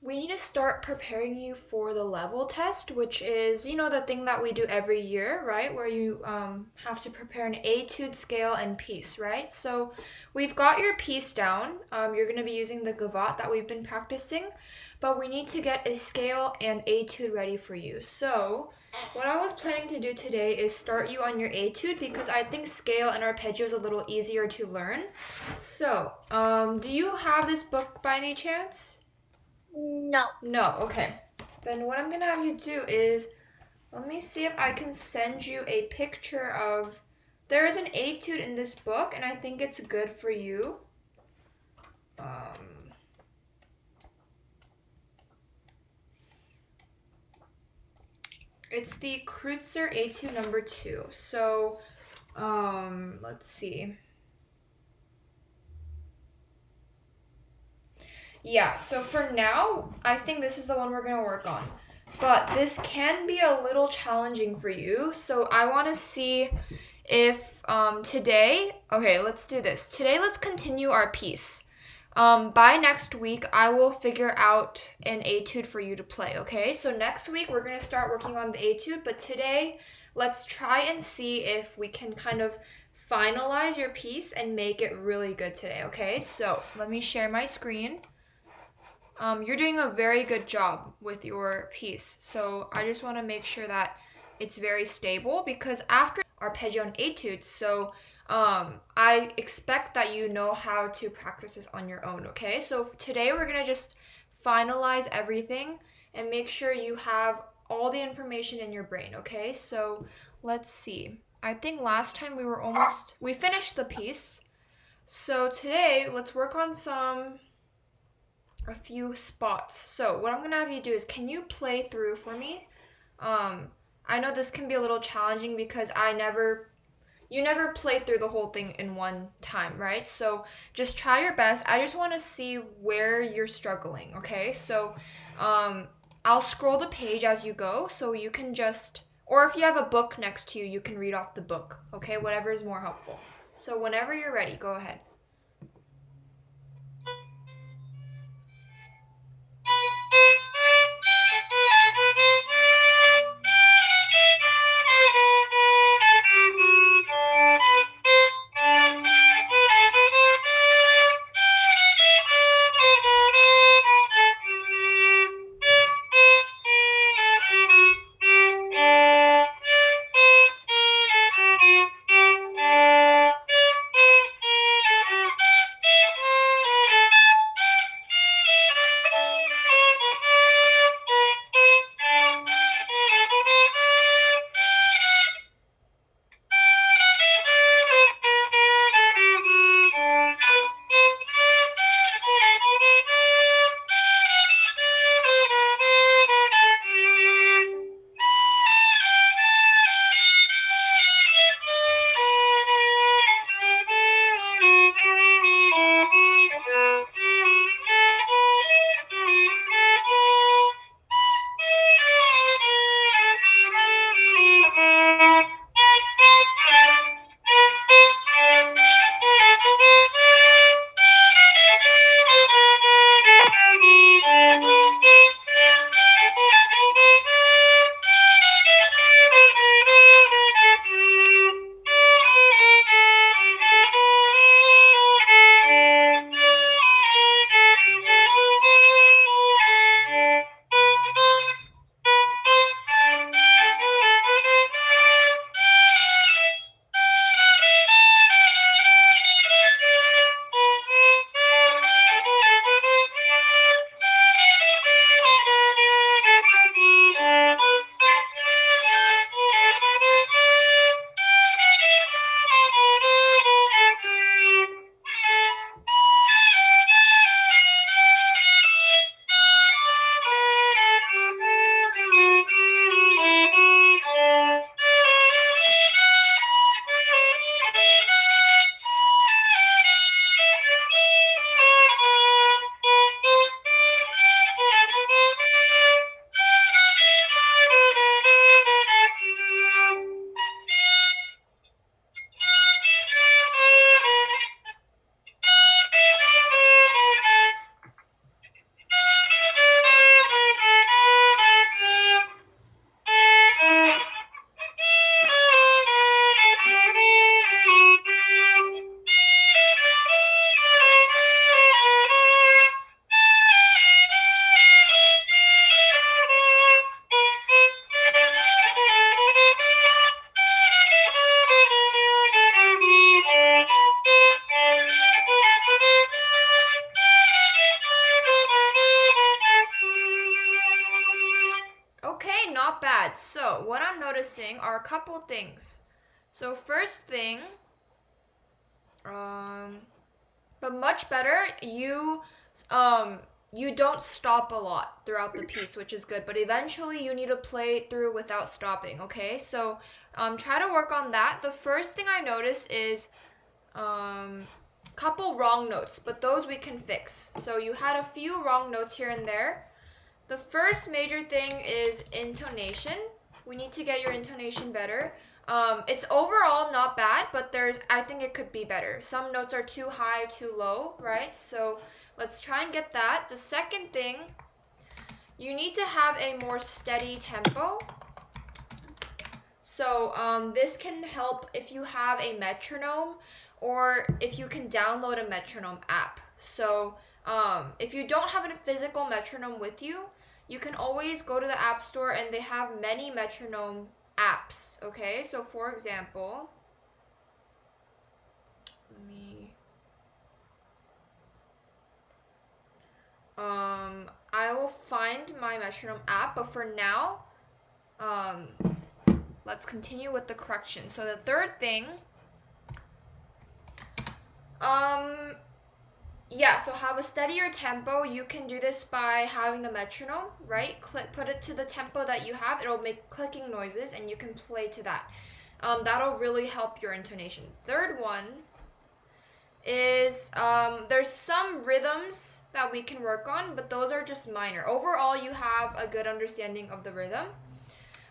We need to start preparing you for the level test, which is, the thing that we do every year, right? Where you have to prepare an etude, scale, and piece, right? So we've got your piece down. You're going to be using the gavotte that we've been practicing, but we need to get a scale and etude ready for you. So what I was planning to do today is start you on your etude because I think scale and arpeggio is a little easier to learn. So, do you have this book by any chance? No. No, okay. Then what I'm gonna have you do is, let me see if I can send you a picture of. There is an etude in this book, and I think it's good for you. Um, it's the Kreutzer etude number 2. So, let's see. Yeah, so for now, I think this is the one we're gonna work on. But this can be a little challenging for you, so I want to see if today, okay, let's do this. Today, let's continue our piece. By next week, I will figure out an etude for you to play, okay? So next week, we're going to start working on the etude, but today, let's try and see if we can kind of finalize your piece and make it really good today, okay? So let me share my screen. You're doing a very good job with your piece. So I just want to make sure that it's very stable because after arpeggio and etudes, so I expect that you know how to practice this on your own, okay? So today we're going to just finalize everything and make sure you have all the information in your brain, okay? So let's see. I think last time we finished the piece. So today, let's work on a few spots. So what I'm gonna have you do is, can you play through for me? Um, I know this can be a little challenging because you never play through the whole thing in one time, right? So just try your best. I just want to see where you're struggling. Okay, so I'll scroll the page as you go, so you can just, or if you have a book next to you, you can read off the book. Okay, whatever is more helpful. So whenever you're ready, go ahead. bad. So what I'm noticing are a couple things. So first thing, but much better, you don't stop a lot throughout the piece, which is good, but eventually you need to play through without stopping, okay? So try to work on that. The first thing I notice is couple wrong notes, but those we can fix. So you had a few wrong notes here and there. The first major thing is intonation. We need to get your intonation better. It's overall not bad, but I think it could be better. Some notes are too high, too low, right? So let's try and get that. The second thing, you need to have a more steady tempo. So this can help if you have a metronome or if you can download a metronome app. So if you don't have a physical metronome with you, you can always go to the App Store and they have many metronome apps, okay? So for example, I will find my metronome app, but for now, let's continue with the correction. So the third thing, yeah, so have a steadier tempo. You can do this by having the metronome, right? Put it to the tempo that you have. It'll make clicking noises and you can play to that. That'll really help your intonation. Third one is there's some rhythms that we can work on, but those are just minor. Overall, you have a good understanding of the rhythm.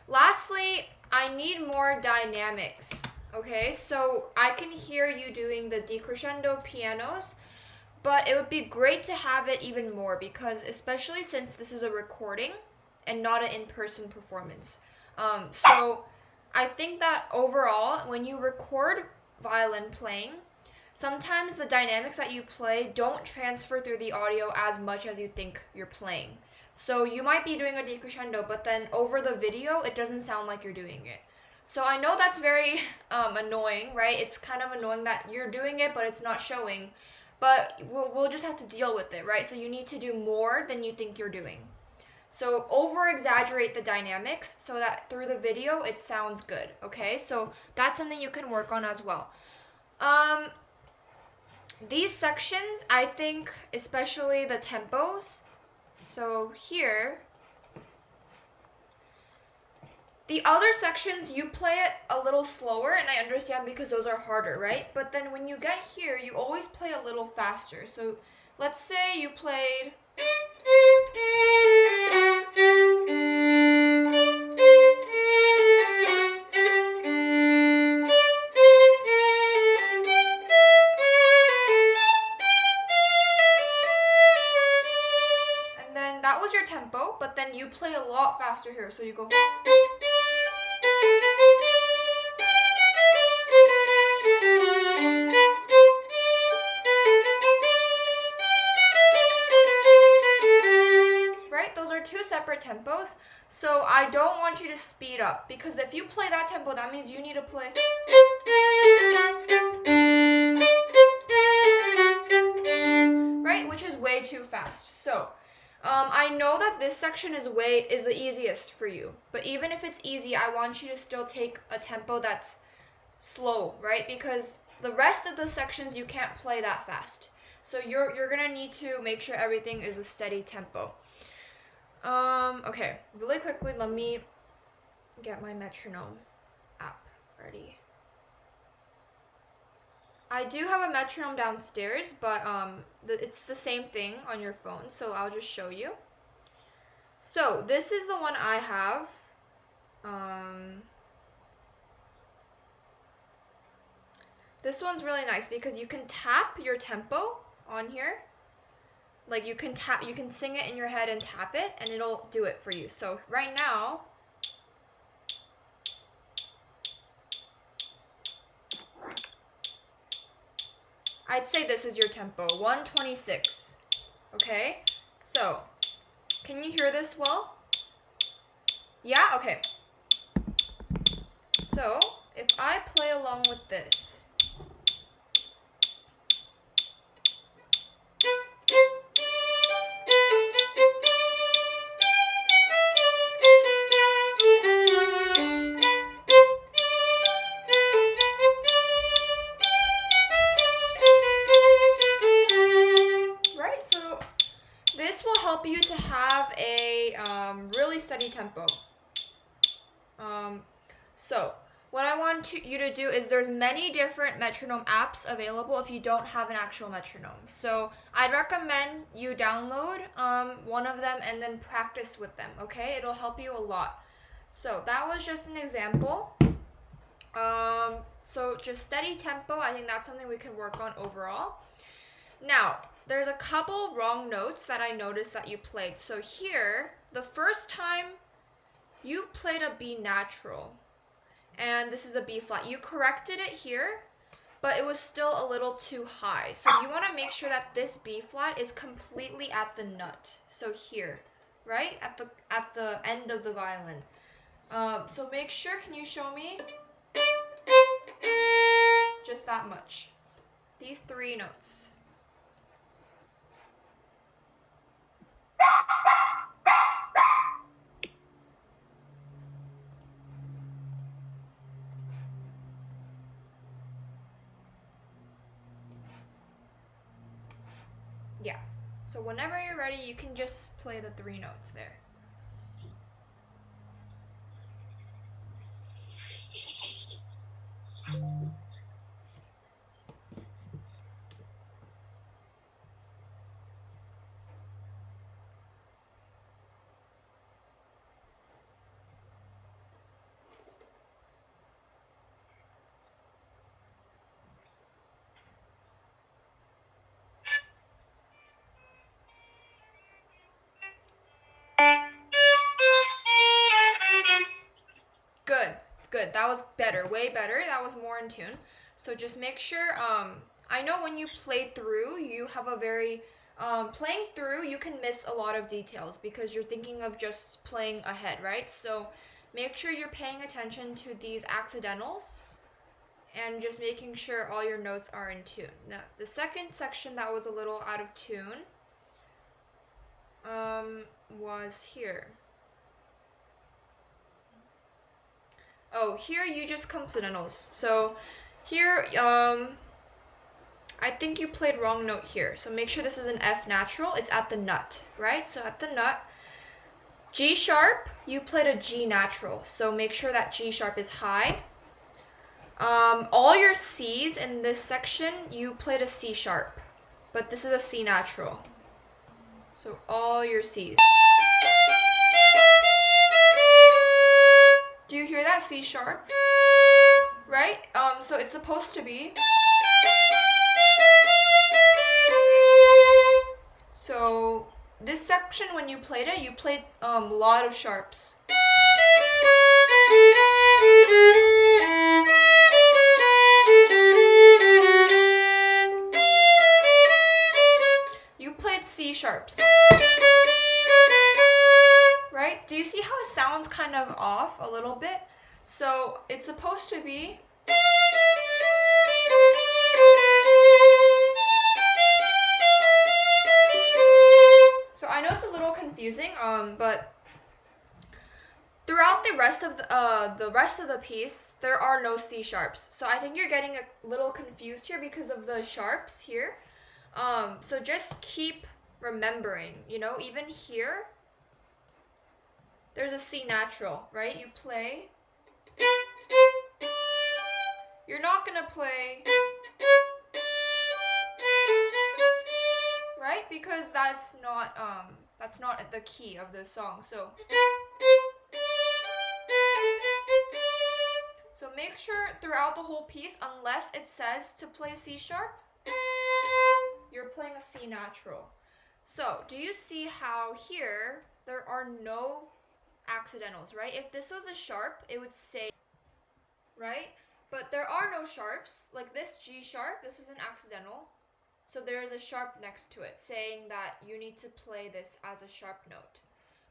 Lastly, I need more dynamics, okay? So I can hear you doing the decrescendo pianos, but it would be great to have it even more because especially since this is a recording and not an in-person performance. So I think that overall, when you record violin playing, sometimes the dynamics that you play don't transfer through the audio as much as you think you're playing. So you might be doing a decrescendo, but then over the video, it doesn't sound like you're doing it. So I know that's very annoying, right? It's kind of annoying that you're doing it, but it's not showing. But we'll just have to deal with it, right? So you need to do more than you think you're doing. So over-exaggerate the dynamics so that through the video, it sounds good, okay? So that's something you can work on as well. These sections, I think, especially the tempos. So here, the other sections, you play it a little slower, and I understand because those are harder, right? But then when you get here, you always play a little faster. So let's say you played... And then that was your tempo, but then you play a lot faster here. So you go... Two separate tempos, so I don't want you to speed up because if you play that tempo, that means you need to play right, which is way too fast. So I know that this section is the easiest for you, but even if it's easy, I want you to still take a tempo that's slow, right? Because the rest of the sections you can't play that fast. So you're gonna need to make sure everything is a steady tempo. Okay, really quickly, let me get my metronome app ready. I do have a metronome downstairs, but it's the same thing on your phone, so I'll just show you. So this is the one I have. This one's really nice because you can tap your tempo on here. Like you can sing it in your head and tap it, and it'll do it for you. So right now, I'd say this is your tempo, 126. Okay, so can you hear this well? Yeah, okay. So if I play along with this. to have a really steady tempo. So what I want you to do is there's many different metronome apps available if you don't have an actual metronome. So I'd recommend you download one of them and then practice with them, okay? It'll help you a lot. So that was just an example. So just steady tempo, I think that's something we can work on overall. Now, there's a couple wrong notes that I noticed that you played. So here, the first time you played a B natural, and this is a B flat. You corrected it here, but it was still a little too high. So you want to make sure that this B flat is completely at the nut. So here, right? At the end of the violin. So make sure, can you show me? Just that much. These 3 notes. Yeah. So whenever you're ready, you can just play the 3 notes there. Good. That was better. Way better. That was more in tune. So just make sure, I know when you play through, you have a very, playing through, you can miss a lot of details because you're thinking of just playing ahead, right? So make sure you're paying attention to these accidentals and just making sure all your notes are in tune. Now, the second section that was a little out of tune, was here. Oh, here you just complementals. So here, I think you played wrong note here. So make sure this is an F natural. It's at the nut, right? So at the nut. G sharp, you played a G natural. So make sure that G sharp is high. All your C's in this section, you played a C sharp. But this is a C natural. So all your C's. Do you hear that C sharp? Right? So it's supposed to be. So this section, when you played it, you played a lot of sharps. You played C sharps. Right? Do you see how it sounds kind of off a little bit? So it's supposed to be. So I know it's a little confusing, but throughout the rest of the piece, there are no C sharps. So I think you're getting a little confused here because of the sharps here. So just keep remembering, even here, there's a C natural, right? You play. You're not gonna play, right? Because that's not the key of the song. So make sure throughout the whole piece, unless it says to play C sharp, you're playing a C natural. So do you see how here there are no accidentals, right? If this was a sharp, it would say, right? But there are no sharps. Like this G sharp, this is an accidental. So there is a sharp next to it, saying that you need to play this as a sharp note.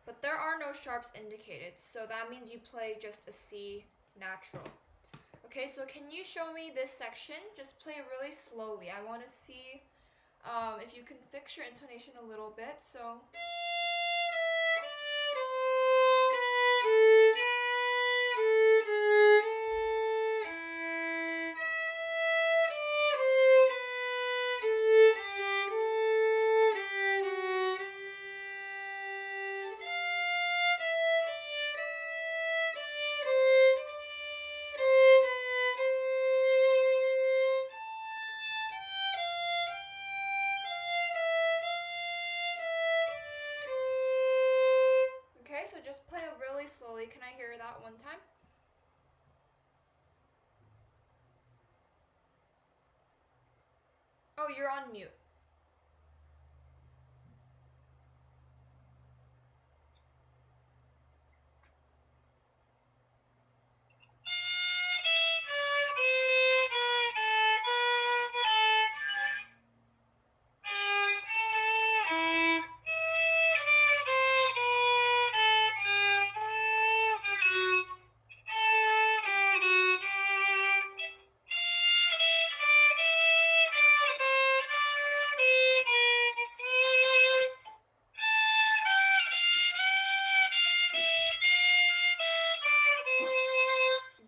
But there are no sharps indicated, so that means you play just a C natural. Okay, so can you show me this section? Just play really slowly. I want to see if you can fix your intonation a little bit. So. so just play it really slowly. Can I hear that one time? Oh, you're on mute.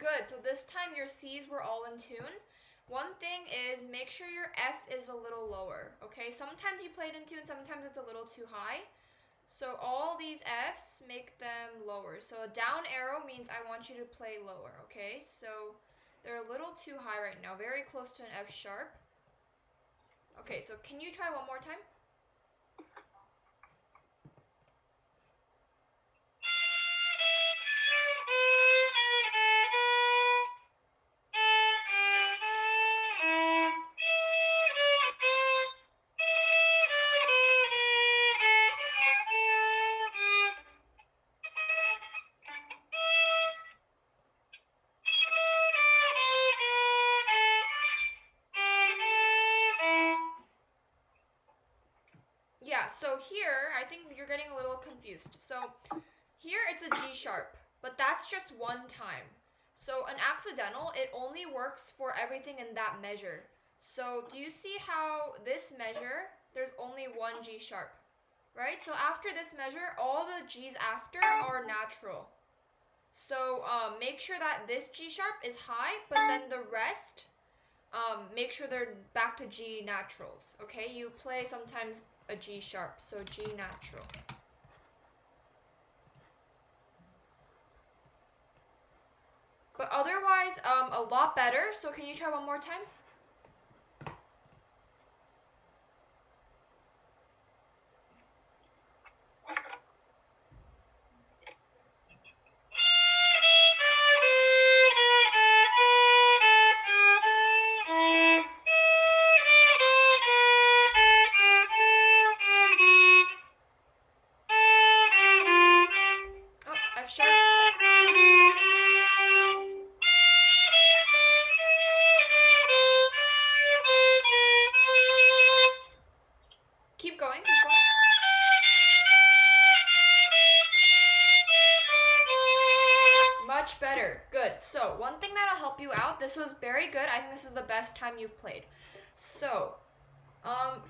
Good, so this time your C's were all in tune. One thing is make sure your F is a little lower, okay? Sometimes you play it in tune, sometimes it's a little too high. So all these F's, make them lower. So a down arrow means I want you to play lower, okay? So they're a little too high right now, very close to an F sharp. Okay, so can you try one more time? Yeah, so here, I think you're getting a little confused. So here it's a G sharp, but that's just one time. So an accidental, it only works for everything in that measure. So do you see how this measure, there's only one G sharp, right? So after this measure, all the G's after are natural. So make sure that this G sharp is high, but then the rest, make sure they're back to G naturals, okay? You play sometimes a G sharp, so G natural. But otherwise, a lot better. So can you try one more time? Oh, F sharp. Keep going, keep going. Much better. Good. So one thing that'll help you out, this was very good. I think this is the best time you've played. So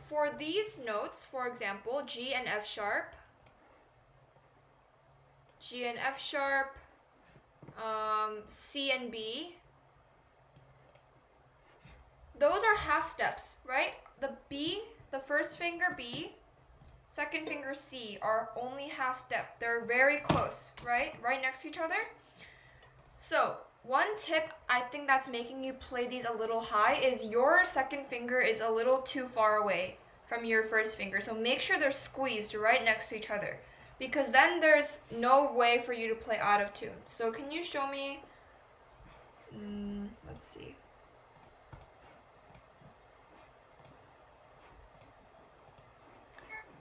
for these notes, for example, G and F sharp, G and F sharp, C and B, those are half steps, right? The B, the first finger B, second finger C are only half step. They're very close, right? Right next to each other. So one tip I think that's making you play these a little high is your second finger is a little too far away from your first finger. So make sure they're squeezed right next to each other, because then there's no way for you to play out of tune. So can you show me? Let's see.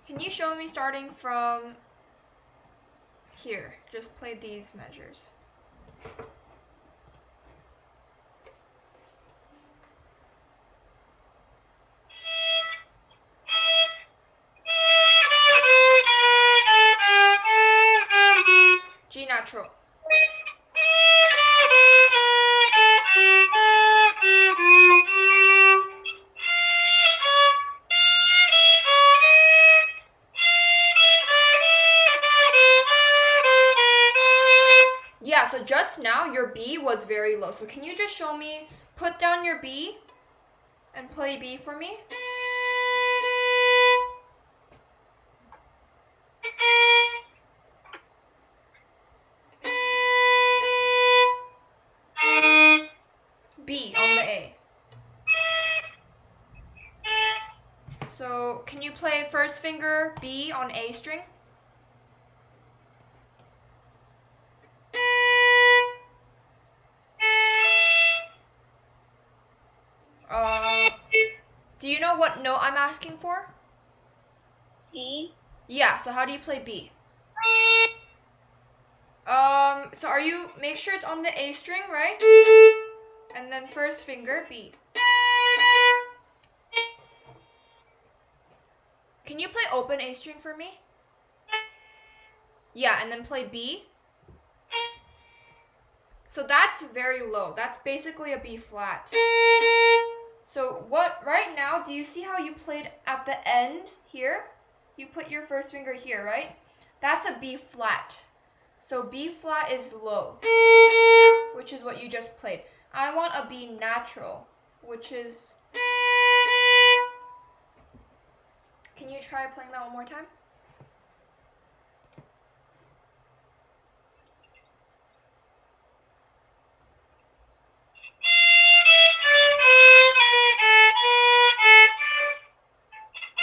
Can you show me starting from here? Just play these measures. G natural. Yeah, so just now your B was very low. So can you just show me, put down your B and play B for me? B on the A. So can you play first finger B on A string? know what note I'm asking for? B. Yeah, so how do you play B? So make sure it's on the A string, right? And then first finger, B. Can you play open A string for me? Yeah, and then play B. So that's very low. That's basically a B flat. So right now, do you see how you played at the end here? You put your first finger here, right? That's a B flat. So B flat is low, which is what you just played. I want a B natural, which is... Can you try playing that one more time?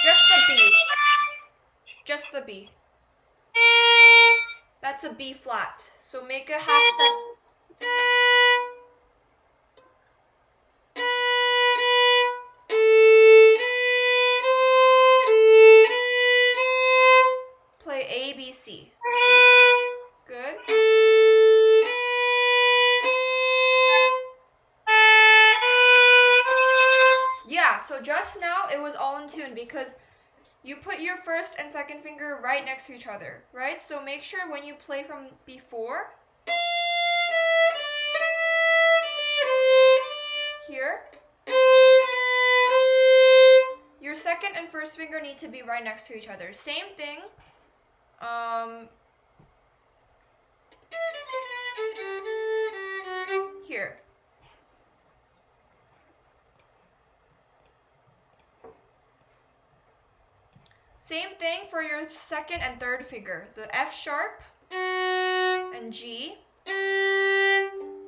Just the B. Just the B. That's a B flat. So make a half step. Play A, B, C. Good. Yeah, so just now it was all in tune because you put your first and second finger right next to each other, right? So make sure when you play from before, here, your second and first finger need to be right next to each other. Same thing. Here. Same thing for your second and third finger. The F sharp and G.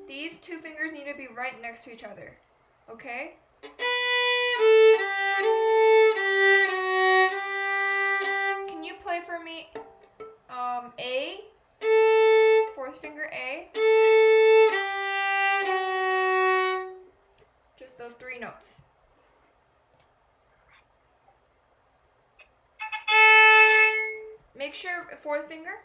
These two fingers need to be right next to each other. Okay? Can you play for me A, fourth finger A? Just those three notes. Make sure fourth finger.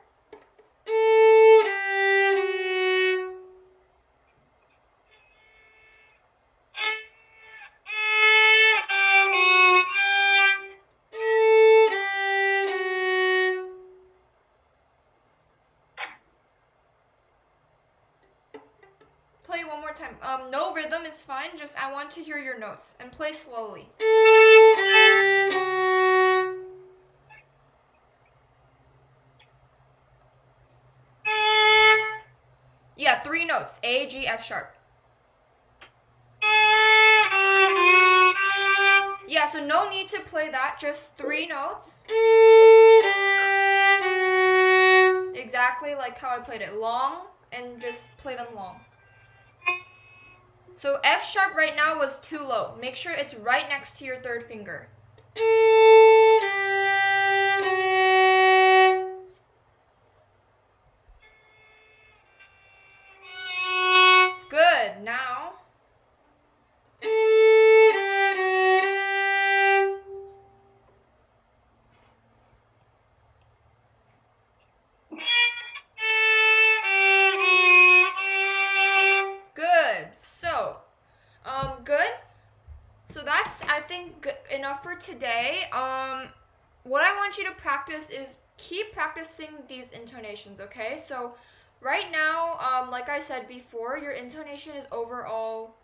Play one more time. No rhythm is fine. Just I want to hear your notes and play slowly. Yeah, three notes. A, G, F sharp. Yeah, so no need to play that. Just three notes. Exactly like how I played it. Long, and just play them long. So F sharp right now was too low. Make sure it's right next to your third finger. Good. Now. Good. So, good. So that's, I think, enough for today. What I want you to practice is keep practicing these intonations, okay? So right now, like I said before, your intonation is overall,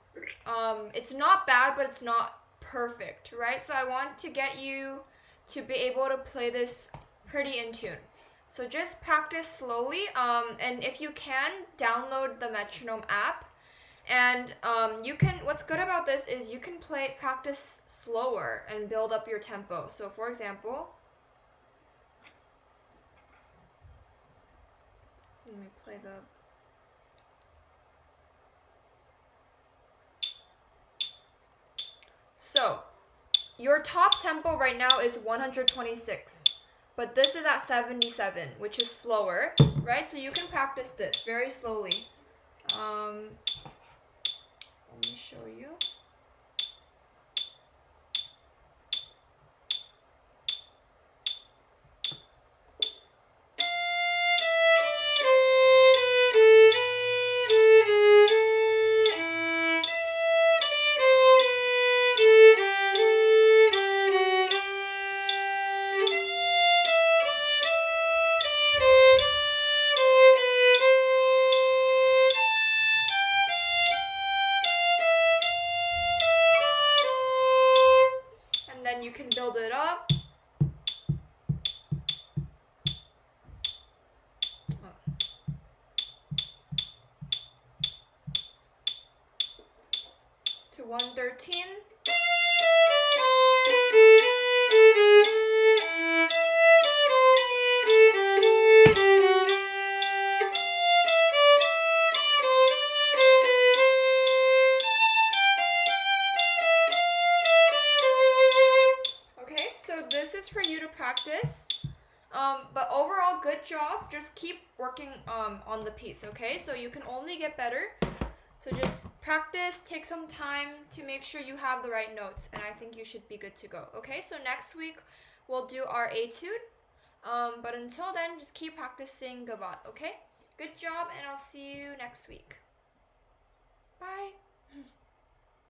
it's not bad, but it's not perfect, right? So I want to get you to be able to play this pretty in tune. So just practice slowly, and if you can, download the metronome app. And what's good about this is you can practice slower and build up your tempo. So for example, let me play So your top tempo right now is 126, but this is at 77, which is slower, right? So you can practice this very slowly. Let me show you. 113. Okay, so this is for you to practice. But overall, good job. Just keep working on the piece, okay? So you can only get better. So just practice, take some time to make sure you have the right notes, and I think you should be good to go, okay? So next week, we'll do our etude. But until then, just keep practicing Gavotte, okay? Good job, and I'll see you next week. Bye.